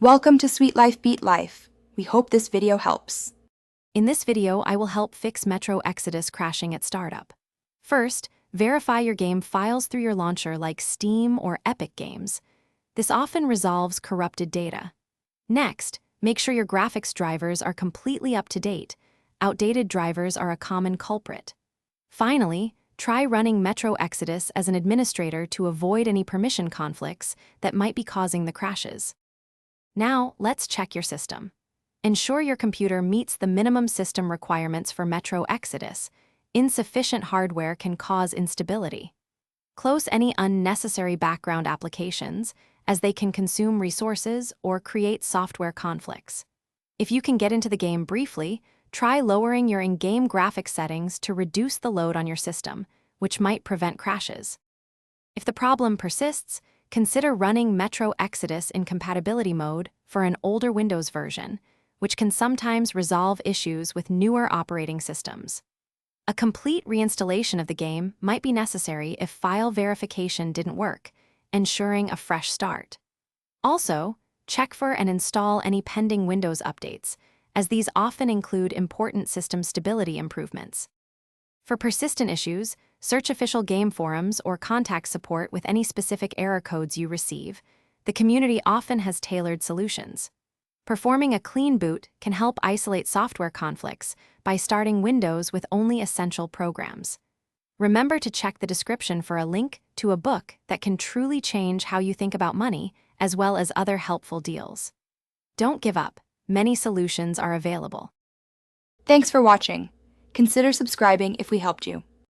Welcome to Sweet Life Beat Life. We hope this video helps. In this video, I will help fix Metro Exodus crashing at startup. First, verify your game files through your launcher like Steam or Epic Games. This often resolves corrupted data. Next, make sure your graphics drivers are completely up to date. Outdated drivers are a common culprit. Finally, try running Metro Exodus as an administrator to avoid any permission conflicts that might be causing the crashes. Now, let's check your system. Ensure your computer meets the minimum system requirements for Metro Exodus. Insufficient hardware can cause instability. Close any unnecessary background applications, as they can consume resources or create software conflicts. If you can get into the game briefly, try lowering your in-game graphics settings to reduce the load on your system, which might prevent crashes. If the problem persists, consider running Metro Exodus in compatibility mode for an older Windows version, which can sometimes resolve issues with newer operating systems. A complete reinstallation of the game might be necessary if file verification didn't work, ensuring a fresh start. Also, check for and install any pending Windows updates, as these often include important system stability improvements. For persistent issues, search official game forums or contact support with any specific error codes you receive. The community often has tailored solutions. Performing a clean boot can help isolate software conflicts by starting Windows with only essential programs. Remember to check the description for a link to a book that can truly change how you think about money, as well as other helpful deals. Don't give up. Many solutions are available. Thanks for watching. Consider subscribing if we helped you.